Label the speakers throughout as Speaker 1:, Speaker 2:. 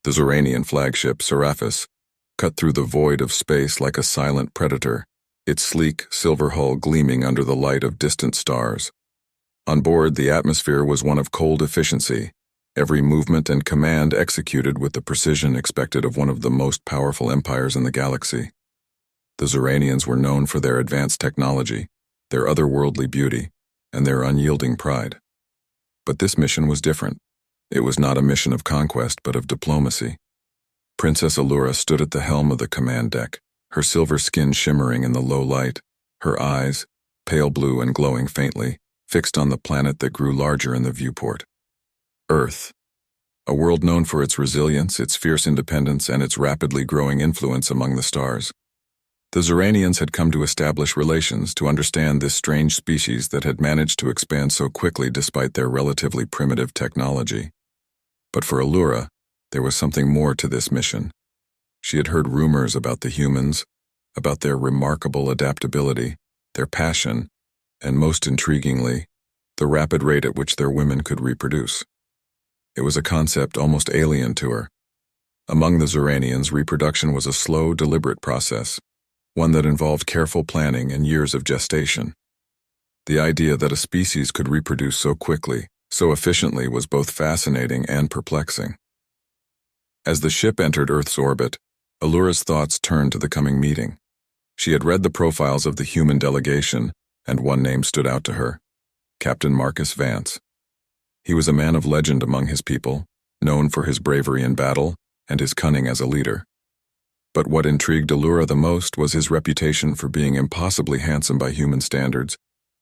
Speaker 1: The Xoranian flagship, Seraphis, cut through the void of space like a silent predator, its sleek, silver hull gleaming under the light of distant stars. On board, the atmosphere was one of cold efficiency, every movement and command executed with the precision expected of one of the most powerful empires in the galaxy. The Xoranians were known for their advanced technology, their otherworldly beauty, and their unyielding pride. But this mission was different. It was not a mission of conquest, but of diplomacy. Princess Allura stood at the helm of the command deck, her silver skin shimmering in the low light, her eyes, pale blue and glowing faintly, fixed on the planet that grew larger in the viewport. Earth, a world known for its resilience, its fierce independence, and its rapidly growing influence among the stars. The Xoranians had come to establish relations to understand this strange species that had managed to expand so quickly despite their relatively primitive technology. But for Allura, there was something more to this mission. She had heard rumors about the humans, about their remarkable adaptability, their passion, and most intriguingly, the rapid rate at which their women could reproduce. It was a concept almost alien to her. Among the Xoranians, reproduction was a slow, deliberate process, one that involved careful planning and years of gestation. The idea that a species could reproduce so quickly, so efficiently, was both fascinating and perplexing. As the ship entered Earth's orbit, Allura's thoughts turned to the coming meeting. She had read the profiles of the human delegation, and one name stood out to her: Captain Marcus Vance. He was a man of legend among his people, known for his bravery in battle and his cunning as a leader. But what intrigued Allura the most was his reputation for being impossibly handsome by human standards,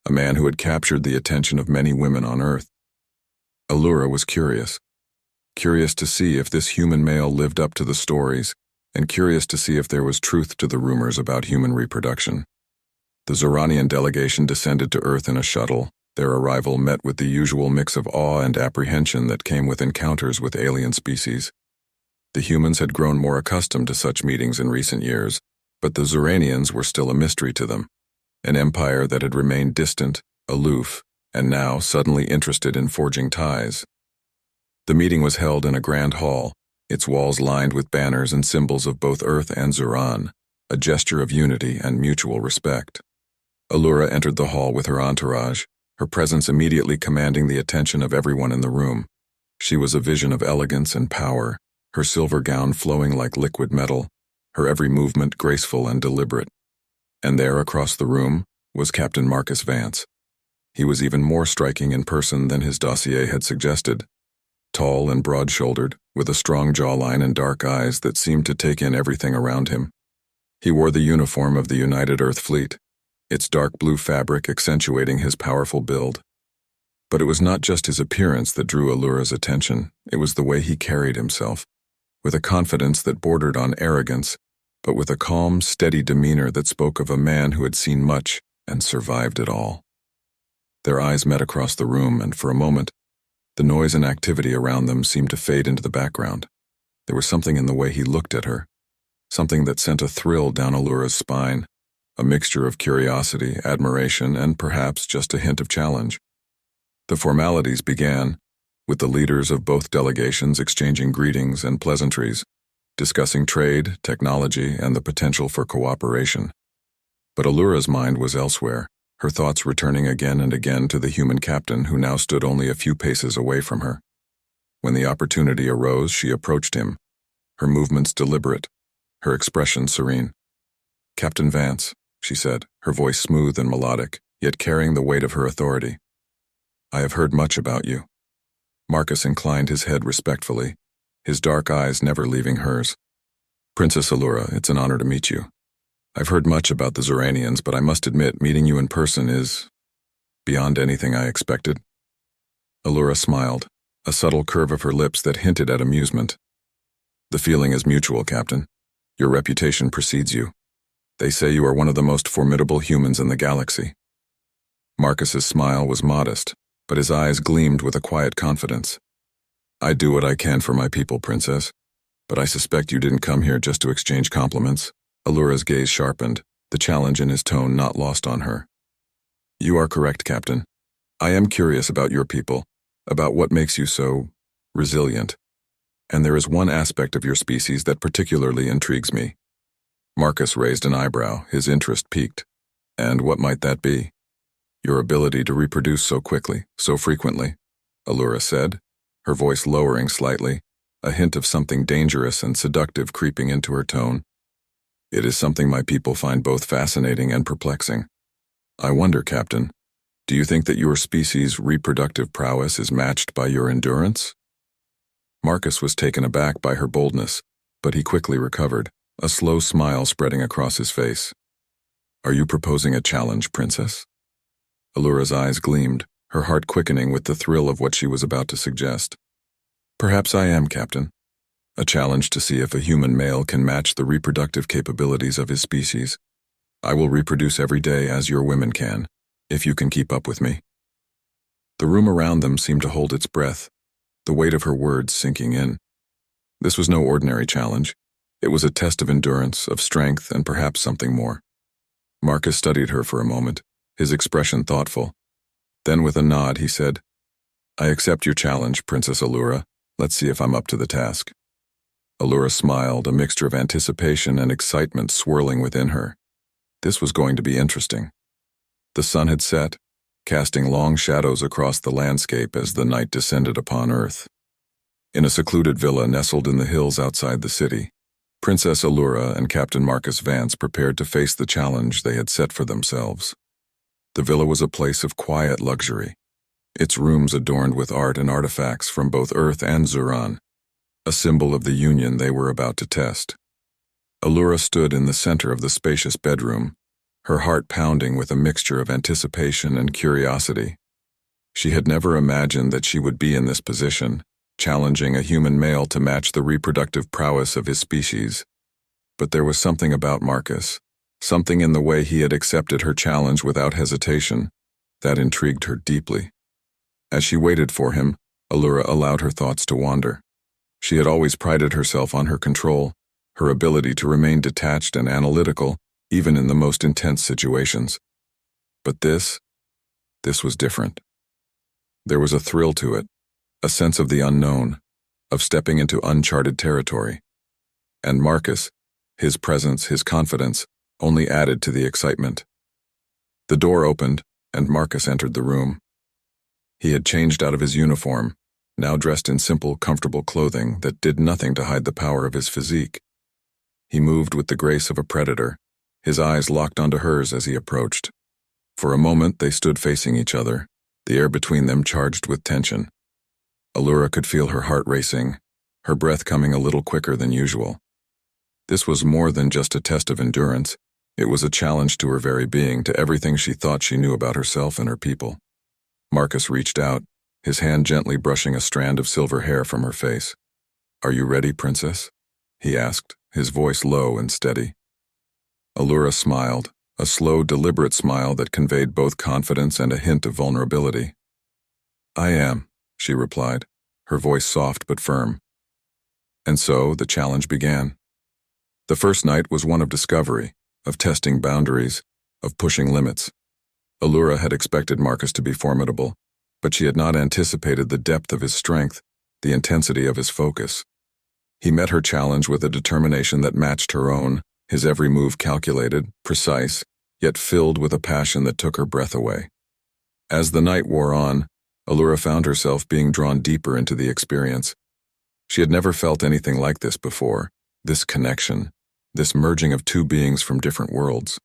Speaker 1: a man who had captured the attention of many women on Earth. Allura was curious to see if this human male lived up to the stories, and curious to see if there was truth to the rumors about human reproduction. The Xoranian delegation descended to Earth in a shuttle. Their arrival met with the usual mix of awe and apprehension that came with encounters with alien species. The humans had grown more accustomed to such meetings in recent years, but the Xoranians were still a mystery to them, an empire that had remained distant, aloof, and now suddenly interested in forging ties. The meeting was held in a grand hall, its walls lined with banners and symbols of both Earth and Xoran, a gesture of unity and mutual respect. Allura entered the hall with her entourage, her presence immediately commanding the attention of everyone in the room. She was a vision of elegance and power, her silver gown flowing like liquid metal, her every movement graceful and deliberate. And there, across the room, was Captain Marcus Vance. He was even more striking in person than his dossier had suggested. Tall and broad-shouldered, with a strong jawline and dark eyes that seemed to take in everything around him. He wore the uniform of the United Earth Fleet, its dark blue fabric accentuating his powerful build. But it was not just his appearance that drew Allura's attention, it was the way he carried himself, with a confidence that bordered on arrogance, but with a calm, steady demeanor that spoke of a man who had seen much and survived it all. Their eyes met across the room, and for a moment, the noise and activity around them seemed to fade into the background. There was something in the way he looked at her, something that sent a thrill down Allura's spine, a mixture of curiosity, admiration, and perhaps just a hint of challenge. The formalities began, with the leaders of both delegations exchanging greetings and pleasantries, discussing trade, technology, and the potential for cooperation. But Allura's mind was elsewhere, her thoughts returning again and again to the human captain who now stood only a few paces away from her. When the opportunity arose, she approached him, her movements deliberate, her expression serene. "Captain Vance," she said, her voice smooth and melodic, yet carrying the weight of her authority. "I have heard much about you." Marcus inclined his head respectfully, his dark eyes never leaving hers. "Princess Allura, it's an honor to meet you. I've heard much about the Xoranians, but I must admit meeting you in person is beyond anything I expected." Allura smiled, a subtle curve of her lips that hinted at amusement. "The feeling is mutual, Captain. Your reputation precedes you. They say you are one of the most formidable humans in the galaxy." Marcus's smile was modest, but his eyes gleamed with a quiet confidence. "I do what I can for my people, Princess, but I suspect you didn't come here just to exchange compliments." Allura's gaze sharpened, the challenge in his tone not lost on her. "You are correct, Captain. I am curious about your people, about what makes you so resilient." And there is one aspect of your species that particularly intrigues me." Marcus raised an eyebrow, his interest piqued. "And what might that be?" "Your ability to reproduce so quickly, so frequently," Allura said, her voice lowering slightly, a hint of something dangerous and seductive creeping into her tone. "It is something my people find both fascinating and perplexing. I wonder, Captain, do you think that your species' reproductive prowess is matched by your endurance?" Marcus was taken aback by her boldness, but he quickly recovered, a slow smile spreading across his face. "Are you proposing a challenge, Princess?" Allura's eyes gleamed, her heart quickening with the thrill of what she was about to suggest. "Perhaps I am, Captain. A challenge to see if a human male can match the reproductive capabilities of his species. I will reproduce every day as your women can, if you can keep up with me." The room around them seemed to hold its breath, the weight of her words sinking in. This was no ordinary challenge. It was a test of endurance, of strength, and perhaps something more. Marcus studied her for a moment, his expression thoughtful. Then with a nod he said, "I accept your challenge, Princess Allura. Let's see if I'm up to the task." Allura smiled, a mixture of anticipation and excitement swirling within her. This was going to be interesting. The sun had set, casting long shadows across the landscape as the night descended upon Earth. In a secluded villa nestled in the hills outside the city, Princess Allura and Captain Marcus Vance prepared to face the challenge they had set for themselves. The villa was a place of quiet luxury, its rooms adorned with art and artifacts from both Earth and Zuran, a symbol of the union they were about to test. Allura stood in the center of the spacious bedroom, her heart pounding with a mixture of anticipation and curiosity. She had never imagined that she would be in this position, challenging a human male to match the reproductive prowess of his species. But there was something about Marcus, something in the way he had accepted her challenge without hesitation, that intrigued her deeply. As she waited for him, Allura allowed her thoughts to wander. She had always prided herself on her control, her ability to remain detached and analytical, even in the most intense situations. But this was different. There was a thrill to it, a sense of the unknown, of stepping into uncharted territory. And Marcus, his presence, his confidence, only added to the excitement. The door opened, and Marcus entered the room. He had changed out of his uniform, now dressed in simple, comfortable clothing that did nothing to hide the power of his physique. He moved with the grace of a predator, his eyes locked onto hers as he approached. For a moment they stood facing each other, the air between them charged with tension. Allura could feel her heart racing, her breath coming a little quicker than usual. This was more than just a test of endurance. It was a challenge to her very being, to everything she thought she knew about herself and her people. Marcus reached out, his hand gently brushing a strand of silver hair from her face. "Are you ready, Princess?" he asked, his voice low and steady. Allura smiled, a slow, deliberate smile that conveyed both confidence and a hint of vulnerability. "I am," she replied, her voice soft but firm. And so the challenge began. The first night was one of discovery, of testing boundaries, of pushing limits. Allura had expected Marcus to be formidable, but she had not anticipated the depth of his strength, the intensity of his focus. He met her challenge with a determination that matched her own, his every move calculated, precise, yet filled with a passion that took her breath away. As the night wore on, Allura found herself being drawn deeper into the experience. She had never felt anything like this before, this connection, this merging of two beings from different worlds.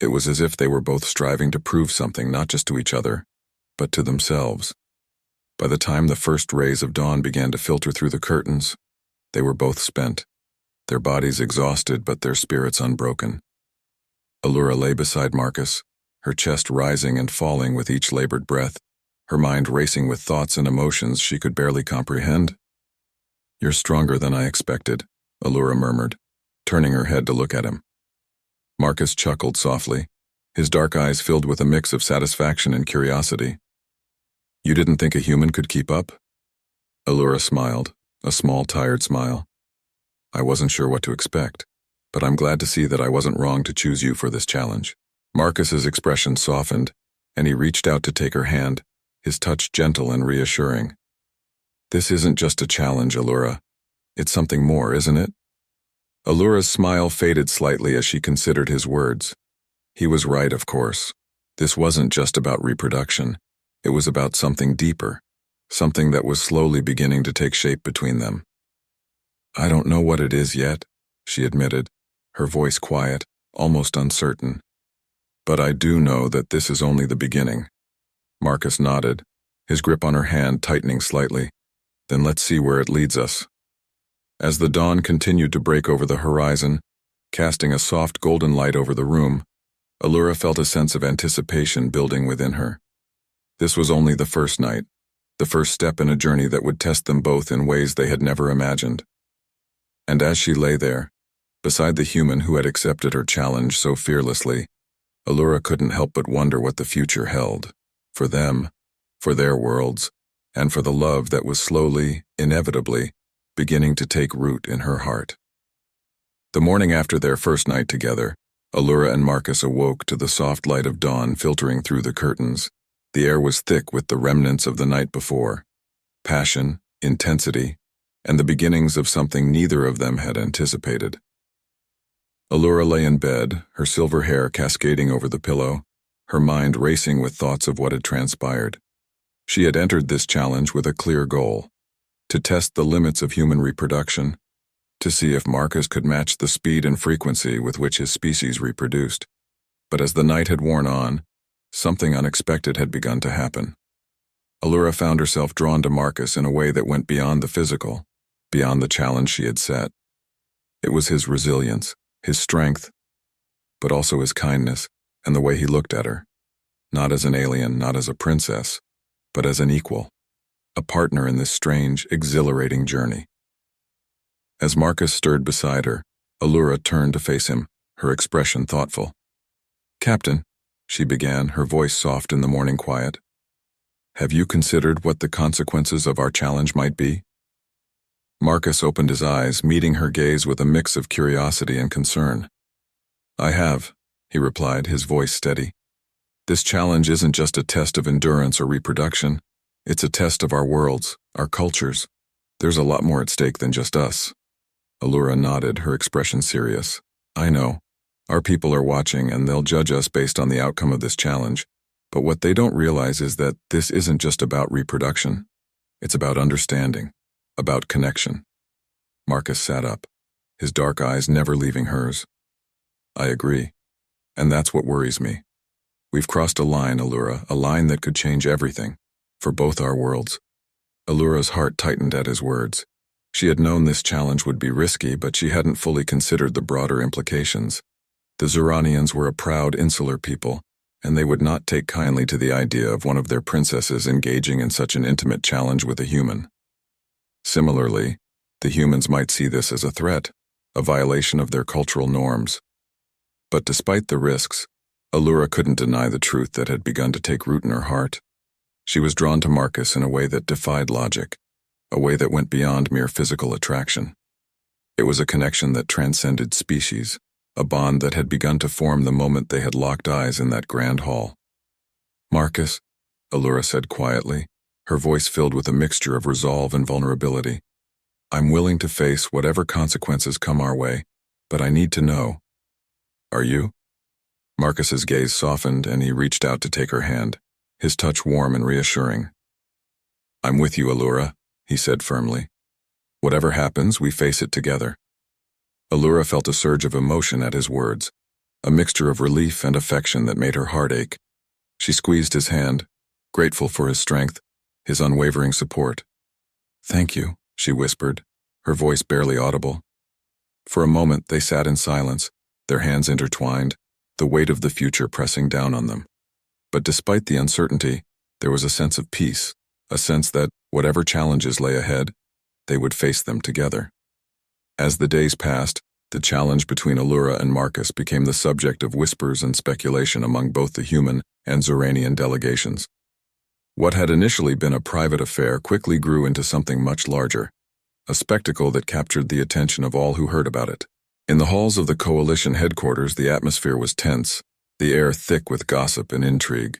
Speaker 1: It was as if they were both striving to prove something not just to each other, but to themselves. By the time the first rays of dawn began to filter through the curtains, they were both spent, their bodies exhausted but their spirits unbroken. Allura lay beside Marcus, her chest rising and falling with each labored breath, her mind racing with thoughts and emotions she could barely comprehend. "You're stronger than I expected," Allura murmured, turning her head to look at him. Marcus chuckled softly, his dark eyes filled with a mix of satisfaction and curiosity. "You didn't think a human could keep up?" Allura smiled, a small, tired smile. "I wasn't sure what to expect, but I'm glad to see that I wasn't wrong to choose you for this challenge." Marcus's expression softened, and he reached out to take her hand, his touch gentle and reassuring. "This isn't just a challenge, Allura. It's something more, isn't it? Allura's smile faded slightly as she considered his words. He was right, of course. This wasn't just about reproduction. It was about something deeper, something that was slowly beginning to take shape between them. I don't know what it is yet, she admitted, her voice quiet, almost uncertain. But I do know that this is only the beginning. Marcus nodded, his grip on her hand tightening slightly. Then let's see where it leads us. As the dawn continued to break over the horizon, casting a soft golden light over the room, Allura felt a sense of anticipation building within her. This was only the first night, the first step in a journey that would test them both in ways they had never imagined. And as she lay there, beside the human who had accepted her challenge so fearlessly, Allura couldn't help but wonder what the future held, for them, for their worlds, and for the love that was slowly, inevitably, beginning to take root in her heart. The morning after their first night together, Allura and Marcus awoke to the soft light of dawn filtering through the curtains. The air was thick with the remnants of the night before, passion, intensity, and the beginnings of something neither of them had anticipated. Allura lay in bed, her silver hair cascading over the pillow, her mind racing with thoughts of what had transpired. She had entered this challenge with a clear goal: to test the limits of human reproduction, to see if Marcus could match the speed and frequency with which his species reproduced. But as the night had worn on, something unexpected had begun to happen. Allura found herself drawn to Marcus in a way that went beyond the physical, beyond the challenge she had set. It was his resilience, his strength, but also his kindness and the way he looked at her, not as an alien, not as a princess, but as an equal, a partner in this strange, exhilarating journey. As Marcus stirred beside her, Allura turned to face him, her expression thoughtful. "Captain," she began, her voice soft in the morning quiet, "have you considered what the consequences of our challenge might be?" Marcus opened his eyes, meeting her gaze with a mix of curiosity and concern. "I have," he replied, his voice steady. "This challenge isn't just a test of endurance or reproduction. It's a test of our worlds, our cultures. There's a lot more at stake than just us." Allura nodded, her expression serious. "I know. Our people are watching, and they'll judge us based on the outcome of this challenge. But what they don't realize is that this isn't just about reproduction. It's about understanding, about connection." Marcus sat up, his dark eyes never leaving hers. "I agree. And that's what worries me. We've crossed a line, Allura, a line that could change everything, for both our worlds." Allura's heart tightened at his words. She had known this challenge would be risky, but she hadn't fully considered the broader implications. The Zuranians were a proud, insular people, and they would not take kindly to the idea of one of their princesses engaging in such an intimate challenge with a human. Similarly, the humans might see this as a threat, a violation of their cultural norms. But despite the risks, Allura couldn't deny the truth that had begun to take root in her heart. She was drawn to Marcus in a way that defied logic, a way that went beyond mere physical attraction. It was a connection that transcended species, a bond that had begun to form the moment they had locked eyes in that grand hall. "Marcus," Allura said quietly, her voice filled with a mixture of resolve and vulnerability, "I'm willing to face whatever consequences come our way, but I need to know. Are you?" Marcus's gaze softened, and he reached out to take her hand, his touch warm and reassuring. "I'm with you, Allura," he said firmly. "Whatever happens, we face it together." Allura felt a surge of emotion at his words, a mixture of relief and affection that made her heart ache. She squeezed his hand, grateful for his strength, his unwavering support. "Thank you," she whispered, her voice barely audible. For a moment they sat in silence, their hands intertwined, the weight of the future pressing down on them. But despite the uncertainty, there was a sense of peace, a sense that, whatever challenges lay ahead, they would face them together. As the days passed, the challenge between Allura and Marcus became the subject of whispers and speculation among both the human and Zuranian delegations. What had initially been a private affair quickly grew into something much larger, a spectacle that captured the attention of all who heard about it. In the halls of the coalition headquarters, the atmosphere was tense, the air thick with gossip and intrigue.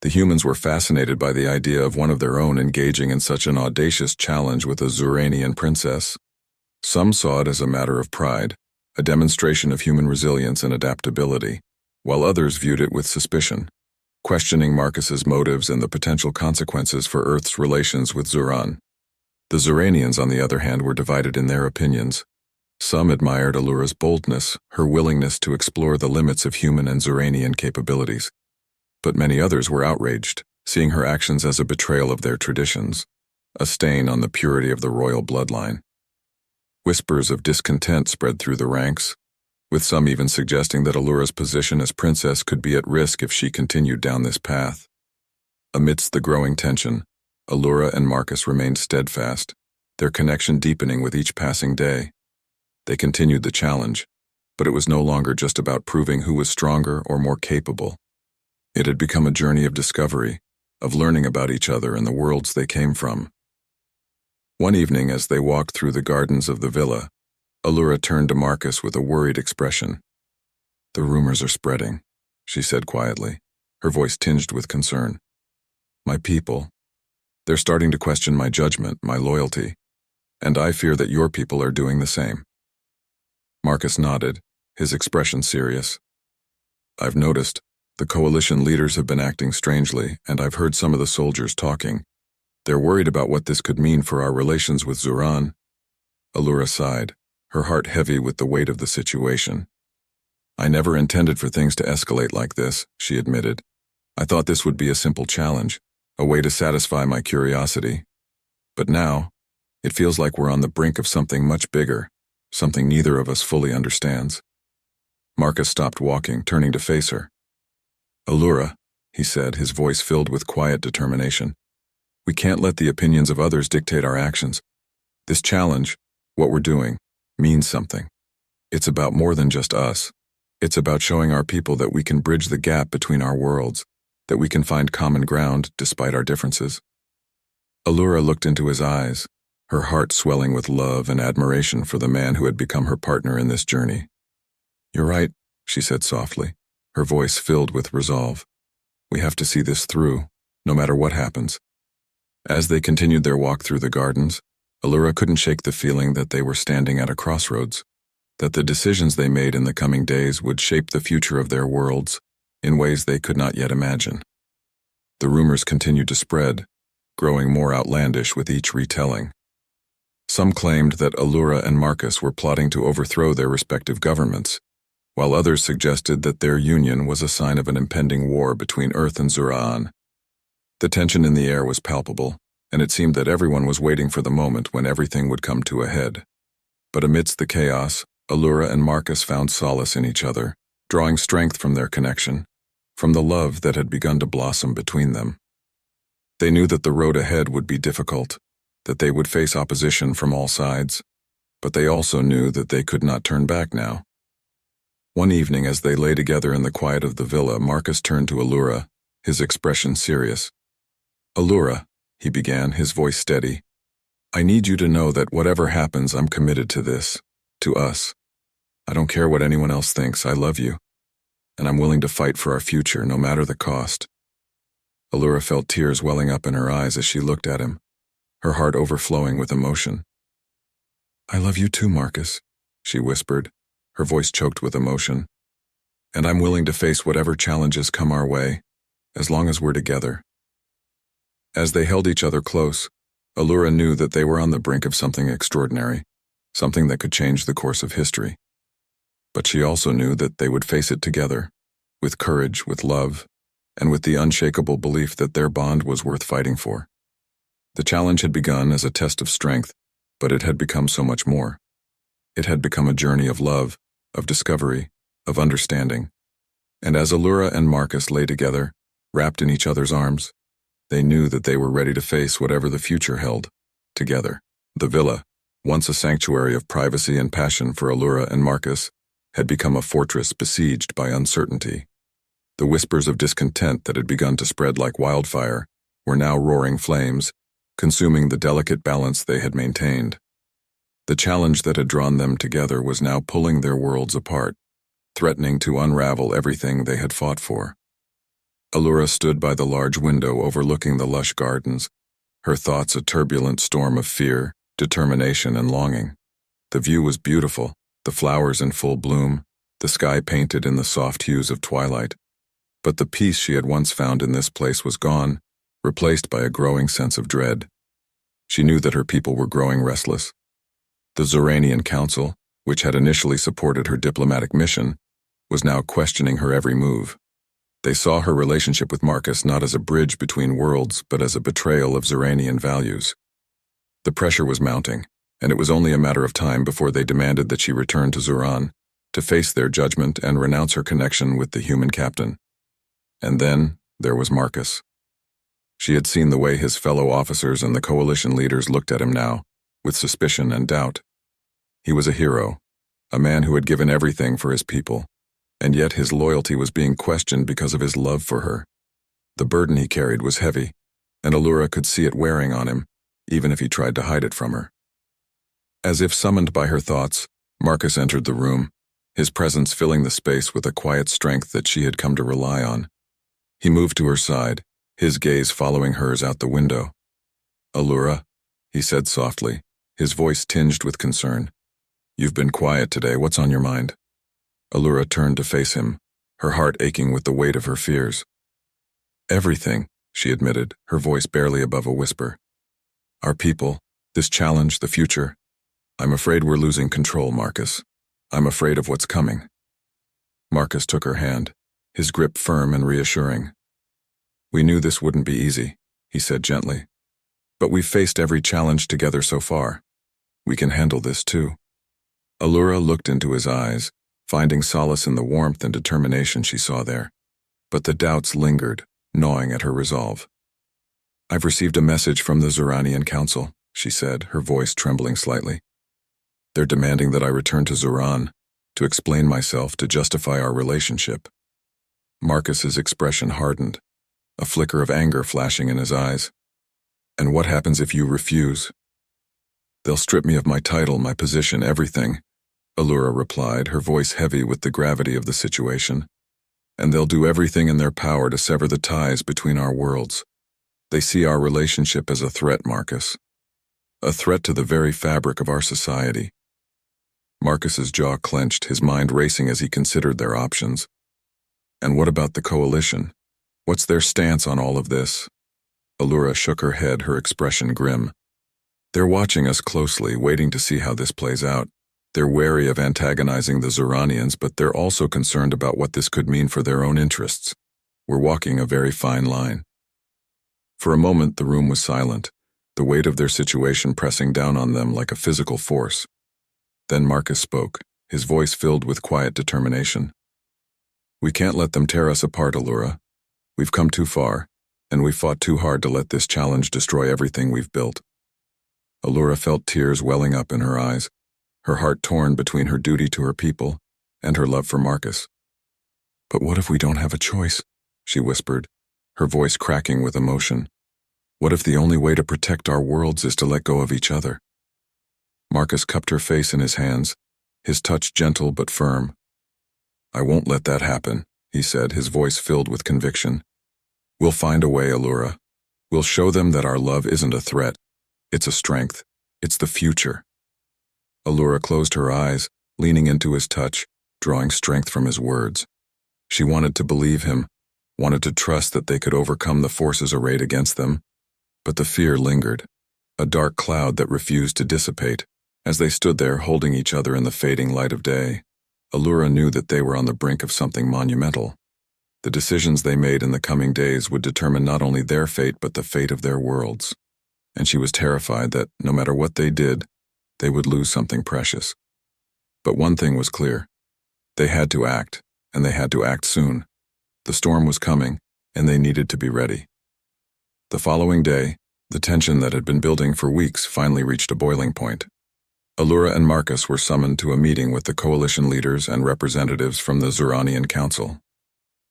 Speaker 1: The humans were fascinated by the idea of one of their own engaging in such an audacious challenge with a Zuranian princess. Some saw it as a matter of pride, a demonstration of human resilience and adaptability, while others viewed it with suspicion, questioning Marcus's motives and the potential consequences for Earth's relations with Zuran. The Zuranians, on the other hand, were divided in their opinions. Some admired Allura's boldness, her willingness to explore the limits of human and Zuranian capabilities. But many others were outraged, seeing her actions as a betrayal of their traditions, a stain on the purity of the royal bloodline. Whispers of discontent spread through the ranks, with some even suggesting that Allura's position as princess could be at risk if she continued down this path. Amidst the growing tension, Allura and Marcus remained steadfast, their connection deepening with each passing day. They continued the challenge, but it was no longer just about proving who was stronger or more capable. It had become a journey of discovery, of learning about each other and the worlds they came from. One evening, as they walked through the gardens of the villa, Allura turned to Marcus with a worried expression. "The rumors are spreading," she said quietly, her voice tinged with concern. "My people, they're starting to question my judgment, my loyalty, and I fear that your people are doing the same." Marcus nodded, his expression serious. "I've noticed. The coalition leaders have been acting strangely, and I've heard some of the soldiers talking. They're worried about what this could mean for our relations with Zuran." Allura sighed, her heart heavy with the weight of the situation. "I never intended for things to escalate like this," she admitted. "I thought this would be a simple challenge, a way to satisfy my curiosity. But now, it feels like we're on the brink of something much bigger, something neither of us fully understands." Marcus stopped walking, turning to face her. "Allura," he said, his voice filled with quiet determination, "we can't let the opinions of others dictate our actions. This challenge, what we're doing, means something. It's about more than just us. It's about showing our people that we can bridge the gap between our worlds, that we can find common ground despite our differences." Allura looked into his eyes, her heart swelling with love and admiration for the man who had become her partner in this journey. "You're right," she said softly, her voice filled with resolve. "We have to see this through, no matter what happens." As they continued their walk through the gardens, Allura couldn't shake the feeling that they were standing at a crossroads, that the decisions they made in the coming days would shape the future of their worlds in ways they could not yet imagine. The rumors continued to spread, growing more outlandish with each retelling. Some claimed that Allura and Marcus were plotting to overthrow their respective governments, while others suggested that their union was a sign of an impending war between Earth and Zuran. The tension in the air was palpable, and it seemed that everyone was waiting for the moment when everything would come to a head. But amidst the chaos, Allura and Marcus found solace in each other, drawing strength from their connection, from the love that had begun to blossom between them. They knew that the road ahead would be difficult, that they would face opposition from all sides, but they also knew that they could not turn back now. One evening, as they lay together in the quiet of the villa, Marcus turned to Allura, his expression serious. "Allura," he began, his voice steady, "I need you to know that whatever happens, I'm committed to this, to us. I don't care what anyone else thinks, I love you, and I'm willing to fight for our future, no matter the cost." Allura felt tears welling up in her eyes as she looked at him, her heart overflowing with emotion. "I love you too, Marcus," she whispered, her voice choked with emotion. "And I'm willing to face whatever challenges come our way, as long as we're together." As they held each other close, Allura knew that they were on the brink of something extraordinary, something that could change the course of history. But she also knew that they would face it together, with courage, with love, and with the unshakable belief that their bond was worth fighting for. The challenge had begun as a test of strength, but it had become so much more. It had become a journey of love, of discovery, of understanding. And as Allura and Marcus lay together, wrapped in each other's arms, they knew that they were ready to face whatever the future held, together. The villa, once a sanctuary of privacy and passion for Allura and Marcus, had become a fortress besieged by uncertainty. The whispers of discontent that had begun to spread like wildfire were now roaring flames, consuming the delicate balance they had maintained. The challenge that had drawn them together was now pulling their worlds apart, threatening to unravel everything they had fought for. Allura stood by the large window overlooking the lush gardens, her thoughts a turbulent storm of fear, determination, and longing. The view was beautiful, the flowers in full bloom, the sky painted in the soft hues of twilight. But the peace she had once found in this place was gone, replaced by a growing sense of dread. She knew that her people were growing restless. The Xoranian Council, which had initially supported her diplomatic mission, was now questioning her every move. They saw her relationship with Marcus not as a bridge between worlds, but as a betrayal of Xoranian values. The pressure was mounting, and it was only a matter of time before they demanded that she return to Xoran, to face their judgment and renounce her connection with the human captain. And then there was Marcus. She had seen the way his fellow officers and the coalition leaders looked at him now, with suspicion and doubt. He was a hero, a man who had given everything for his people, and yet his loyalty was being questioned because of his love for her. The burden he carried was heavy, and Allura could see it wearing on him, even if he tried to hide it from her. As if summoned by her thoughts, Marcus entered the room, his presence filling the space with a quiet strength that she had come to rely on. He moved to her side, his gaze following hers out the window. "Allura," he said softly, his voice tinged with concern. "You've been quiet today. What's on your mind?" Allura turned to face him, her heart aching with the weight of her fears. "Everything," she admitted, her voice barely above a whisper. "Our people, this challenge, the future. I'm afraid we're losing control, Marcus. I'm afraid of what's coming." Marcus took her hand, his grip firm and reassuring. "We knew this wouldn't be easy," he said gently. "But we've faced every challenge together so far. We can handle this too." Allura looked into his eyes, finding solace in the warmth and determination she saw there. But the doubts lingered, gnawing at her resolve. "I've received a message from the Xoranian Council," she said, her voice trembling slightly. "They're demanding that I return to Xoran, to explain myself, to justify our relationship." Marcus's expression hardened, a flicker of anger flashing in his eyes. "And what happens if you refuse?" "They'll strip me of my title, my position, everything," Allura replied, her voice heavy with the gravity of the situation. "And they'll do everything in their power to sever the ties between our worlds. They see our relationship as a threat, Marcus. A threat to the very fabric of our society." Marcus's jaw clenched, his mind racing as he considered their options. "And what about the coalition? What's their stance on all of this?" Allura shook her head, her expression grim. "They're watching us closely, waiting to see how this plays out. They're wary of antagonizing the Xoranians, but they're also concerned about what this could mean for their own interests. We're walking a very fine line." For a moment the room was silent, the weight of their situation pressing down on them like a physical force. Then Marcus spoke, his voice filled with quiet determination. "We can't let them tear us apart, Allura. We've come too far, and we've fought too hard to let this challenge destroy everything we've built." Allura felt tears welling up in her eyes, her heart torn between her duty to her people and her love for Marcus. "But what if we don't have a choice?" she whispered, her voice cracking with emotion. "What if the only way to protect our worlds is to let go of each other?" Marcus cupped her face in his hands, his touch gentle but firm. "I won't let that happen," he said, his voice filled with conviction. "We'll find a way, Allura. We'll show them that our love isn't a threat. It's a strength. It's the future." Allura closed her eyes, leaning into his touch, drawing strength from his words. She wanted to believe him, wanted to trust that they could overcome the forces arrayed against them. But the fear lingered, a dark cloud that refused to dissipate. As they stood there holding each other in the fading light of day, Allura knew that they were on the brink of something monumental. The decisions they made in the coming days would determine not only their fate but the fate of their worlds. And she was terrified that, no matter what they did, they would lose something precious. But one thing was clear. They had to act, and they had to act soon. The storm was coming, and they needed to be ready. The following day, the tension that had been building for weeks finally reached a boiling point. Allura and Marcus were summoned to a meeting with the coalition leaders and representatives from the Xoranian Council.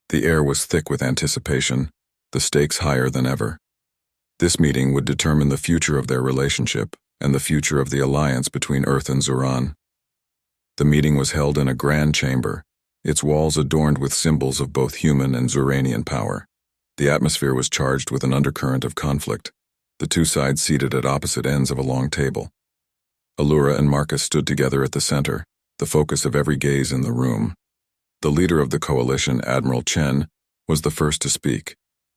Speaker 1: The air was thick with anticipation, the stakes higher than ever. This meeting would determine the future of their relationship and the future of the alliance between Earth and Xoran. The meeting was held in a grand chamber, its walls adorned with symbols of both human and Xoranian power. The atmosphere was charged with an undercurrent of conflict, the two sides seated at opposite ends of a long table. Allura and Marcus stood together at the center, the focus of every gaze in the room. The leader of the coalition, Admiral Chen, was the first to speak.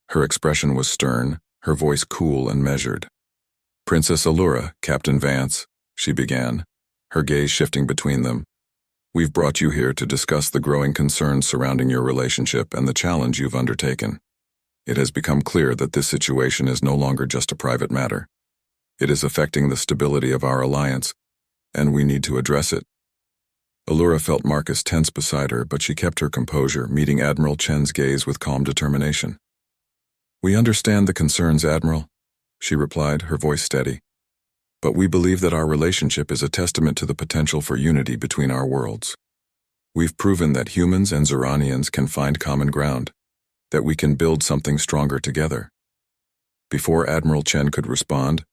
Speaker 1: Her expression was stern, her voice cool and measured. "Princess Allura, Captain Vance," she began, her gaze shifting between them. "We've brought you here to discuss the growing concerns surrounding your relationship and the challenge you've undertaken. It has become clear that this situation is no longer just a private matter. It is affecting the stability of our alliance, and we need to address it." Allura felt Marcus tense beside her, but she kept her composure, meeting Admiral Chen's gaze with calm determination. "We understand the concerns, Admiral," she replied, her voice steady. "But we believe that our relationship is a testament to the potential for unity between our worlds. We've proven that humans and Xuranians can find common ground, that we can build something stronger together." Before Admiral Chen could respond,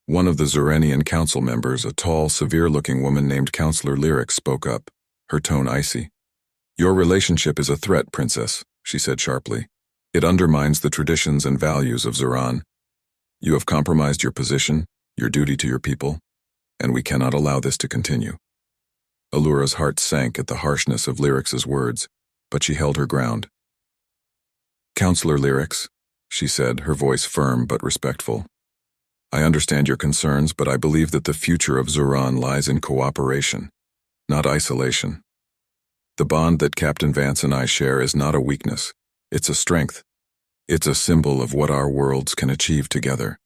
Speaker 1: one of the Xuranian council members, a tall, severe-looking woman named Counselor Lyric, spoke up, her tone icy. "Your relationship is a threat, Princess," she said sharply. "It undermines the traditions and values of Xuran. You have compromised your position, your duty to your people, and we cannot allow this to continue." Allura's heart sank at the harshness of Lyric's words, but she held her ground. "Counselor Lyrics," she said, her voice firm but respectful. "I understand your concerns, but I believe that the future of Xuran lies in cooperation, not isolation. The bond that Captain Vance and I share is not a weakness, it's a strength. It's a symbol of what our worlds can achieve together."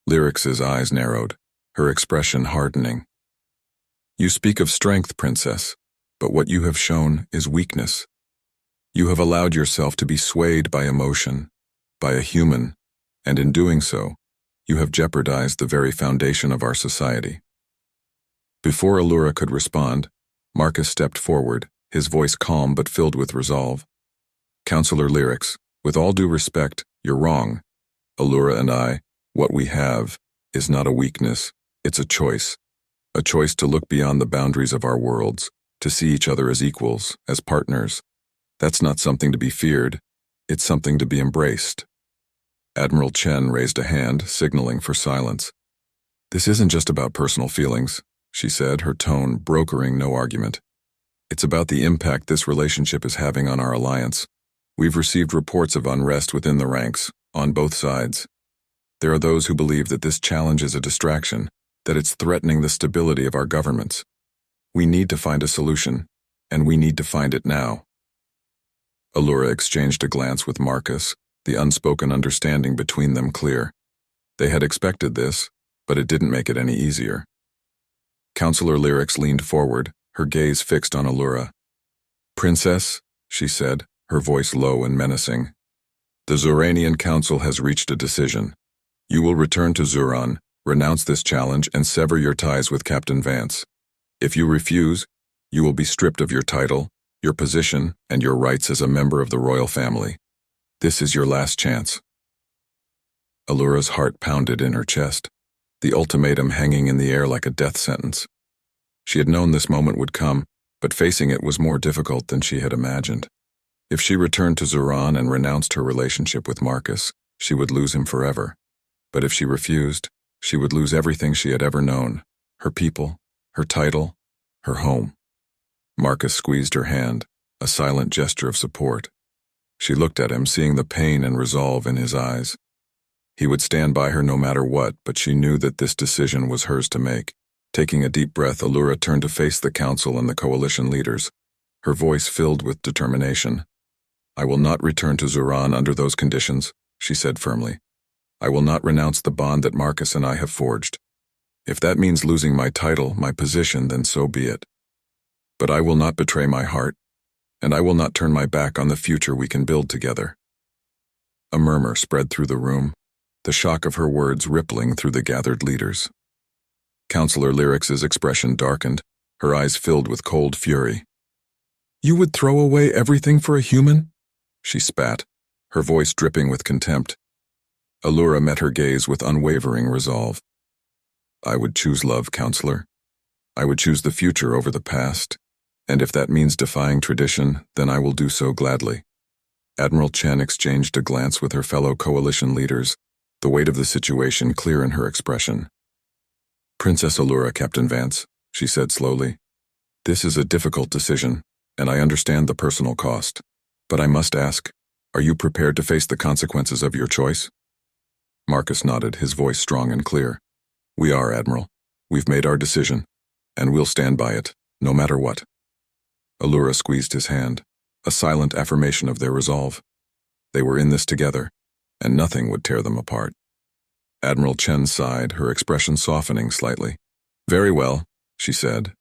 Speaker 1: Lyric's eyes narrowed, her expression hardening. "You speak of strength, Princess, but what you have shown is weakness. You have allowed yourself to be swayed by emotion, by a human, and in doing so, you have jeopardized the very foundation of our society." Before Allura could respond, Marcus stepped forward, his voice calm but filled with resolve. "Counselor Lyrics, with all due respect, you're wrong. Allura and I, what we have, is not a weakness, it's a choice. A choice to look beyond the boundaries of our worlds, to see each other as equals, as partners. That's not something to be feared, it's something to be embraced." Admiral Chen raised a hand, signaling for silence. "This isn't just about personal feelings," she said, her tone brokering no argument. "It's about the impact this relationship is having on our alliance. We've received reports of unrest within the ranks, on both sides. There are those who believe that this challenge is a distraction, that it's threatening the stability of our governments. We need to find a solution, and we need to find it now." Allura exchanged a glance with Marcus, the unspoken understanding between them clear. They had expected this, but it didn't make it any easier. Counselor Lyrics leaned forward, her gaze fixed on Allura. "Princess," she said, her voice low and menacing, "the Xuranian Council has reached a decision. You will return to Xuran, renounce this challenge, and sever your ties with Captain Vance. If you refuse, you will be stripped of your title, your position, and your rights as a member of the royal family. This is your last chance." Allura's heart pounded in her chest, the ultimatum hanging in the air like a death sentence. She had known this moment would come, but facing it was more difficult than she had imagined. If she returned to Xuran and renounced her relationship with Marcus, she would lose him forever. But if she refused, she would lose everything she had ever known, her people, her title, her home. Marcus squeezed her hand, a silent gesture of support. She looked at him, seeing the pain and resolve in his eyes. He would stand by her no matter what, but she knew that this decision was hers to make. Taking a deep breath, Allura turned to face the council and the coalition leaders, her voice filled with determination. "I will not return to Xuran under those conditions," she said firmly. "I will not renounce the bond that Marcus and I have forged. If that means losing my title, my position, then so be it. But I will not betray my heart, and I will not turn my back on the future we can build together." A murmur spread through the room, the shock of her words rippling through the gathered leaders. Counselor Lyrics' expression darkened, her eyes filled with cold fury. "You would throw away everything for a human?" she spat, her voice dripping with contempt. Allura met her gaze with unwavering resolve. "I would choose love, Counselor. I would choose the future over the past, and if that means defying tradition, then I will do so gladly." Admiral Chen exchanged a glance with her fellow coalition leaders, the weight of the situation clear in her expression. Princess Allura, Captain Vance, she said slowly. This is a difficult decision, and I understand the personal cost. But I must ask, are you prepared to face the consequences of your choice? Marcus nodded, his voice strong and clear. We are, Admiral. We've made our decision, and we'll stand by it, no matter what. Allura squeezed his hand, a silent affirmation of their resolve. They were in this together, and nothing would tear them apart. Admiral Chen sighed, her expression softening slightly. Very well, she said,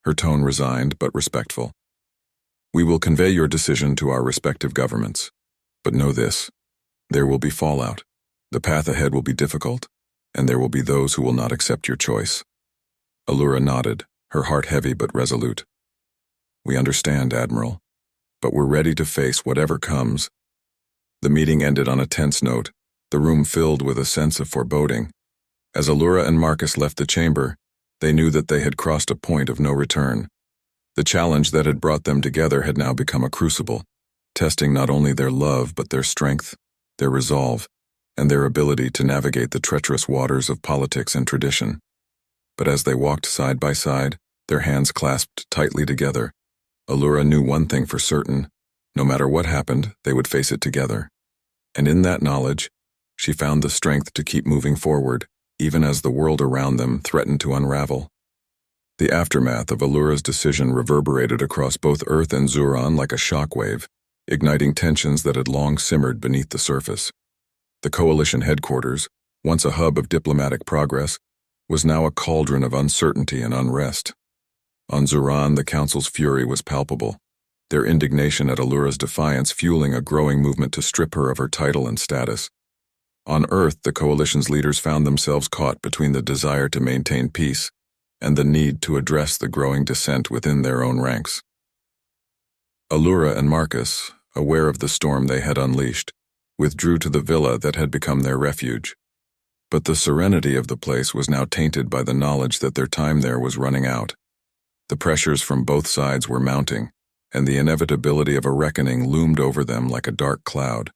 Speaker 1: her tone resigned but respectful. We will convey your decision to our respective governments. But know this, there will be fallout. The path ahead will be difficult, and there will be those who will not accept your choice. Allura nodded, her heart heavy but resolute. We understand, Admiral, but we're ready to face whatever comes. The meeting ended on a tense note, the room filled with a sense of foreboding. As Allura and Marcus left the chamber, they knew that they had crossed a point of no return. The challenge that had brought them together had now become a crucible, testing not only their love but their strength, their resolve, and their ability to navigate the treacherous waters of politics and tradition. But as they walked side by side, their hands clasped tightly together, Allura knew one thing for certain: no matter what happened, they would face it together. And in that knowledge, she found the strength to keep moving forward, even as the world around them threatened to unravel. The aftermath of Allura's decision reverberated across both Earth and Zuron like a shockwave, igniting tensions that had long simmered beneath the surface. The Coalition headquarters, once a hub of diplomatic progress, was now a cauldron of uncertainty and unrest. On Zuron, the Council's fury was palpable, their indignation at Allura's defiance fueling a growing movement to strip her of her title and status. On Earth, the Coalition's leaders found themselves caught between the desire to maintain peace and the need to address the growing dissent within their own ranks. Allura and Marcus, aware of the storm they had unleashed, withdrew to the villa that had become their refuge. But the serenity of the place was now tainted by the knowledge that their time there was running out. The pressures from both sides were mounting, and the inevitability of a reckoning loomed over them like a dark cloud.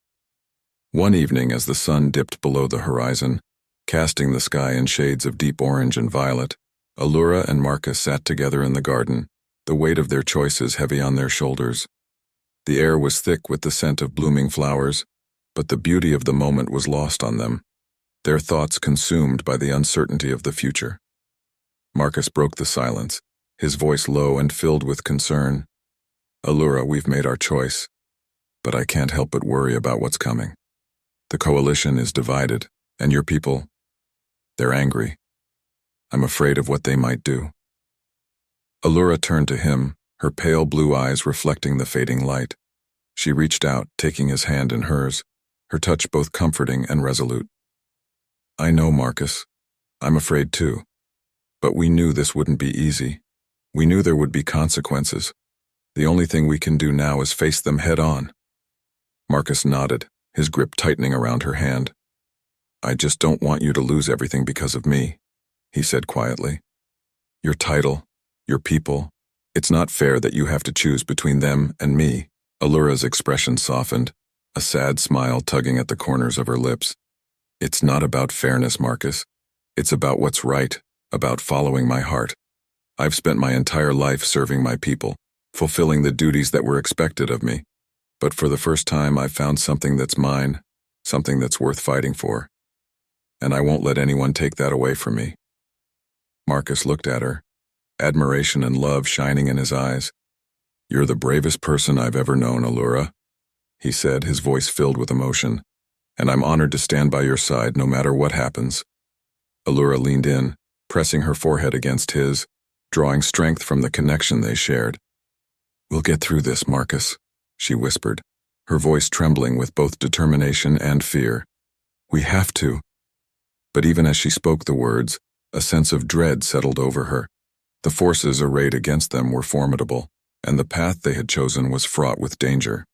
Speaker 1: One evening, as the sun dipped below the horizon, casting the sky in shades of deep orange and violet, Allura and Marcus sat together in the garden, the weight of their choices heavy on their shoulders. The air was thick with the scent of blooming flowers, but the beauty of the moment was lost on them, their thoughts consumed by the uncertainty of the future. Marcus broke the silence, his voice low and filled with concern. Allura, we've made our choice, but I can't help but worry about what's coming. The Coalition is divided, and your people, they're angry. I'm afraid of what they might do. Allura turned to him, her pale blue eyes reflecting the fading light. She reached out, taking his hand in hers, her touch both comforting and resolute. I know, Marcus. I'm afraid too. But we knew this wouldn't be easy. We knew there would be consequences. The only thing we can do now is face them head on. Marcus nodded, his grip tightening around her hand. I just don't want you to lose everything because of me, he said quietly. Your title, your people, it's not fair that you have to choose between them and me. Allura's expression softened, a sad smile tugging at the corners of her lips. It's not about fairness, Marcus. It's about what's right, about following my heart. I've spent my entire life serving my people, fulfilling the duties that were expected of me. But for the first time, I've found something that's mine, something that's worth fighting for. And I won't let anyone take that away from me. Marcus looked at her, admiration and love shining in his eyes. You're the bravest person I've ever known, Allura, he said, his voice filled with emotion. And I'm honored to stand by your side no matter what happens. Allura leaned in, pressing her forehead against his, drawing strength from the connection they shared. We'll get through this, Marcus, she whispered, her voice trembling with both determination and fear. We have to. But even as she spoke the words, a sense of dread settled over her. The forces arrayed against them were formidable, and the path they had chosen was fraught with danger.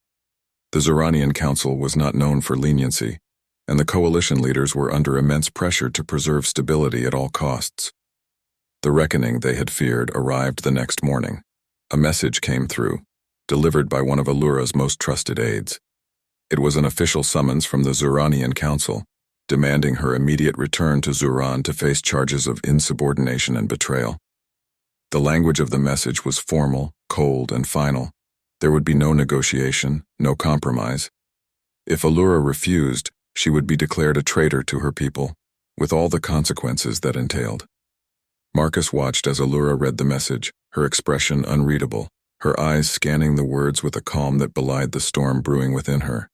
Speaker 1: The Zuranian Council was not known for leniency, and the Coalition leaders were under immense pressure to preserve stability at all costs. The reckoning they had feared arrived the next morning. A message came through, delivered by one of Allura's most trusted aides. It was an official summons from the Zuranian Council, demanding her immediate return to Zuran to face charges of insubordination and betrayal. The language of the message was formal, cold, and final. There would be no negotiation, no compromise. If Allura refused, she would be declared a traitor to her people, with all the consequences that entailed. Marcus watched as Allura read the message, her expression unreadable, her eyes scanning the words with a calm that belied the storm brewing within her.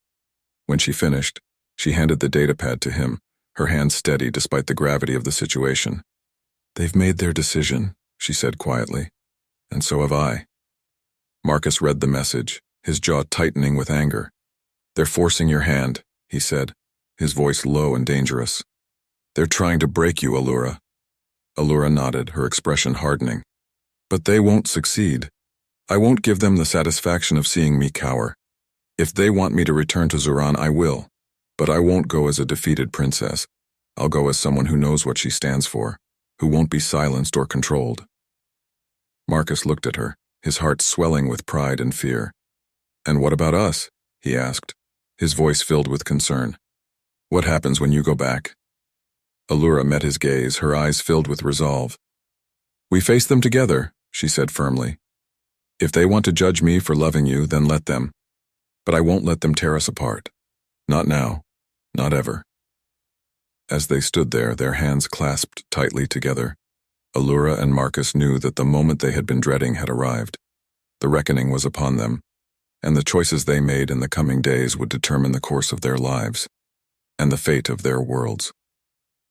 Speaker 1: When she finished, she handed the datapad to him, her hand steady despite the gravity of the situation. "They've made their decision," she said quietly, "and so have I." Marcus read the message, his jaw tightening with anger. "They're forcing your hand," he said, his voice low and dangerous. "They're trying to break you, Allura." Allura nodded, her expression hardening. "But they won't succeed. I won't give them the satisfaction of seeing me cower. If they want me to return to Zuran, I will. But I won't go as a defeated princess. I'll go as someone who knows what she stands for, who won't be silenced or controlled." Marcus looked at her, his heart swelling with pride and fear. "And what about us?" he asked, his voice filled with concern. "What happens when you go back?" Allura met his gaze, her eyes filled with resolve. "We face them together," she said firmly. "If they want to judge me for loving you, then let them. But I won't let them tear us apart. Not now. Not ever." As they stood there, their hands clasped tightly together, Allura and Marcus knew that the moment they had been dreading had arrived. The reckoning was upon them, and the choices they made in the coming days would determine the course of their lives, and the fate of their worlds.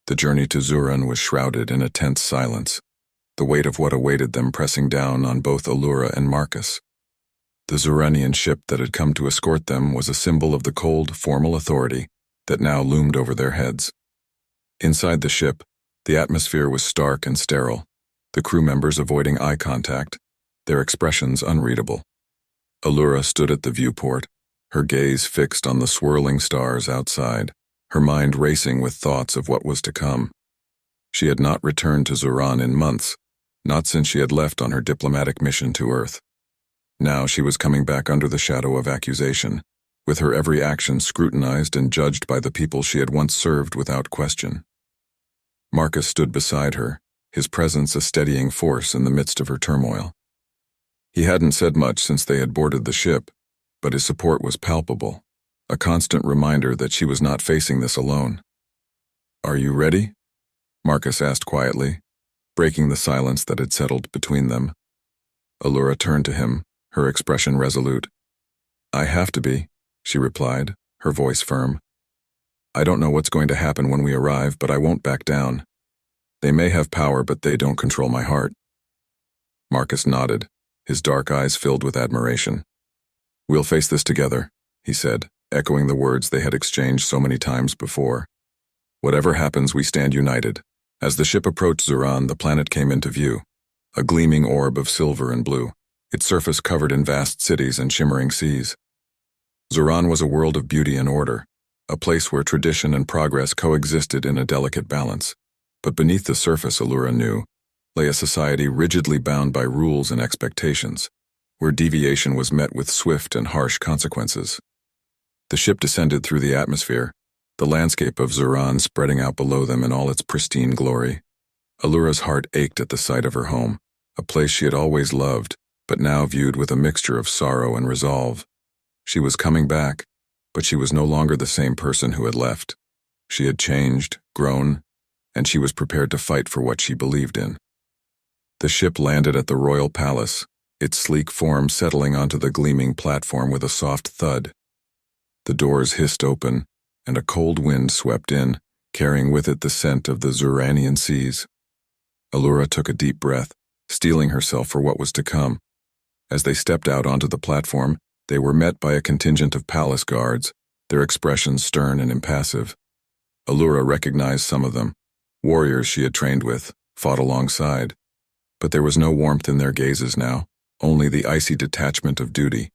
Speaker 1: The journey to Zuran was shrouded in a tense silence, the weight of what awaited them pressing down on both Allura and Marcus. The Zuranian ship that had come to escort them was a symbol of the cold, formal authority that now loomed over their heads. Inside the ship, the atmosphere was stark and sterile, the crew members avoiding eye contact, their expressions unreadable. Allura stood at the viewport, her gaze fixed on the swirling stars outside, her mind racing with thoughts of what was to come. She had not returned to Zuran in months, not since she had left on her diplomatic mission to Earth. Now she was coming back under the shadow of accusation, with her every action scrutinized and judged by the people she had once served without question. Marcus stood beside her, his presence a steadying force in the midst of her turmoil. He hadn't said much since they had boarded the ship, but his support was palpable, a constant reminder that she was not facing this alone. "Are you ready?" Marcus asked quietly, breaking the silence that had settled between them. Allura turned to him, her expression resolute. "I have to be," she replied, her voice firm. "I don't know what's going to happen when we arrive, but I won't back down. They may have power, but they don't control my heart." Marcus nodded, his dark eyes filled with admiration. "We'll face this together," he said, echoing the words they had exchanged so many times before. "Whatever happens, we stand united." As the ship approached Zuran, the planet came into view, a gleaming orb of silver and blue, its surface covered in vast cities and shimmering seas. Zuran was a world of beauty and order, a place where tradition and progress coexisted in a delicate balance. But beneath the surface, Allura knew, lay a society rigidly bound by rules and expectations, where deviation was met with swift and harsh consequences. The ship descended through the atmosphere, the landscape of Zuran spreading out below them in all its pristine glory. Allura's heart ached at the sight of her home, a place she had always loved, but now viewed with a mixture of sorrow and resolve. She was coming back, but she was no longer the same person who had left. She had changed, grown, and she was prepared to fight for what she believed in. The ship landed at the royal palace, its sleek form settling onto the gleaming platform with a soft thud. The doors hissed open, and a cold wind swept in, carrying with it the scent of the Zuranian seas. Allura took a deep breath, steeling herself for what was to come. As they stepped out onto the platform, they were met by a contingent of palace guards, their expressions stern and impassive. Allura recognized some of them, warriors she had trained with, fought alongside. But there was no warmth in their gazes now, only the icy detachment of duty.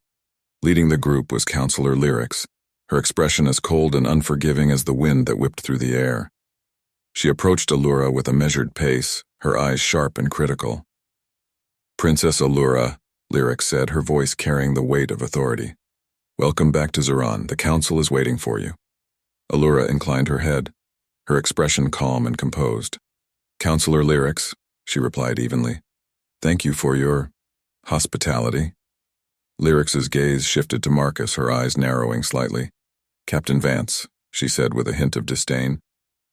Speaker 1: Leading the group was Counselor Lyrics, her expression as cold and unforgiving as the wind that whipped through the air. She approached Allura with a measured pace, her eyes sharp and critical. "Princess Allura," Lyrics said, her voice carrying the weight of authority. "Welcome back to Zuran. The council is waiting for you." Allura inclined her head, her expression calm and composed. "Counselor Lyrics," she replied evenly. "Thank you for your hospitality." Lyrics's gaze shifted to Marcus, her eyes narrowing slightly. "Captain Vance," she said with a hint of disdain,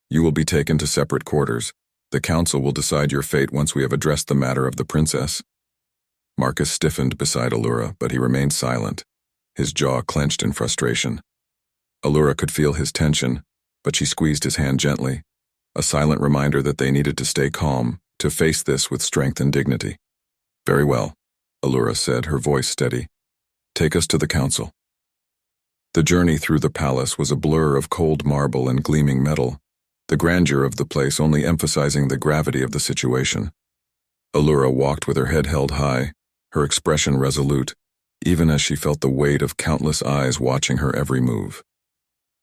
Speaker 1: "you will be taken to separate quarters. The council will decide your fate once we have addressed the matter of the princess." Marcus stiffened beside Allura, but he remained silent, his jaw clenched in frustration. Allura could feel his tension, but she squeezed his hand gently, a silent reminder that they needed to stay calm, to face this with strength and dignity. "Very well," Allura said, her voice steady. "Take us to the council." The journey through the palace was a blur of cold marble and gleaming metal, the grandeur of the place only emphasizing the gravity of the situation. Allura walked with her head held high, her expression resolute, even as she felt the weight of countless eyes watching her every move.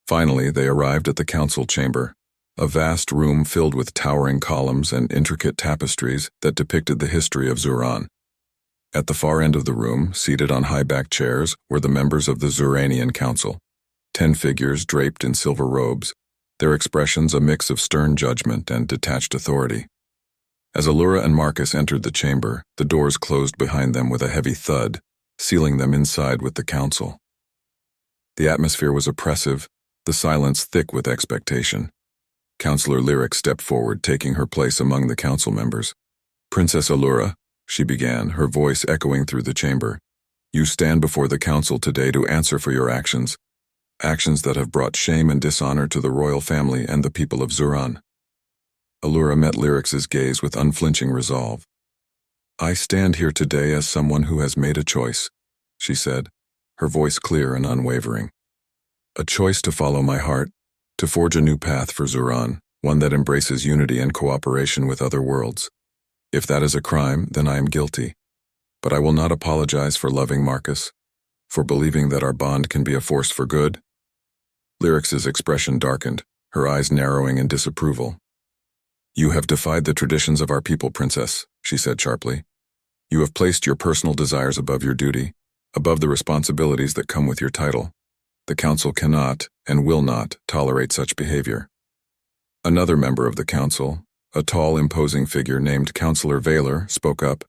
Speaker 1: Finally, they arrived at the council chamber, a vast room filled with towering columns and intricate tapestries that depicted the history of Zuran. At the far end of the room, seated on high-backed chairs, were the members of the Zuranian Council, 10 figures draped in silver robes, their expressions a mix of stern judgment and detached authority. As Allura and Marcus entered the chamber, the doors closed behind them with a heavy thud, sealing them inside with the council. The atmosphere was oppressive, the silence thick with expectation. Counselor Lyric stepped forward, taking her place among the council members. "Princess Allura," she began, her voice echoing through the chamber, "you stand before the council today to answer for your actions that have brought shame and dishonor to the royal family and the people of Zuran." Allura met Lyrics's gaze with unflinching resolve. "I stand here today as someone who has made a choice," she said, her voice clear and unwavering. "A choice to follow my heart, to forge a new path for Zuran, one that embraces unity and cooperation with other worlds. If that is a crime, then I am guilty. But I will not apologize for loving Marcus, for believing that our bond can be a force for good." Lyrics's expression darkened, her eyes narrowing in disapproval. "You have defied the traditions of our people, Princess," she said sharply. "You have placed your personal desires above your duty, above the responsibilities that come with your title. The council cannot and will not tolerate such behavior." Another member of the council, a tall, imposing figure named Counselor Valor, spoke up,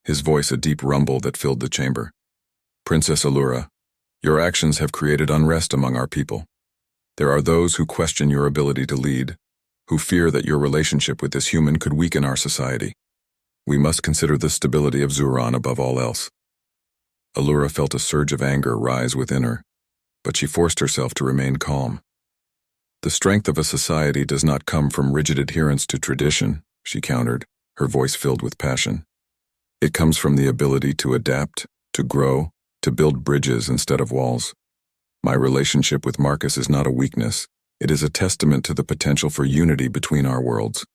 Speaker 1: his voice a deep rumble that filled the chamber. "Princess Allura, your actions have created unrest among our people. There are those who question your ability to lead, who fear that your relationship with this human could weaken our society. We must consider the stability of Zuran above all else." Allura felt a surge of anger rise within her, but she forced herself to remain calm. "The strength of a society does not come from rigid adherence to tradition," she countered, her voice filled with passion. "It comes from the ability to adapt, to grow, to build bridges instead of walls. My relationship with Marcus is not a weakness. It is a testament to the potential for unity between our worlds.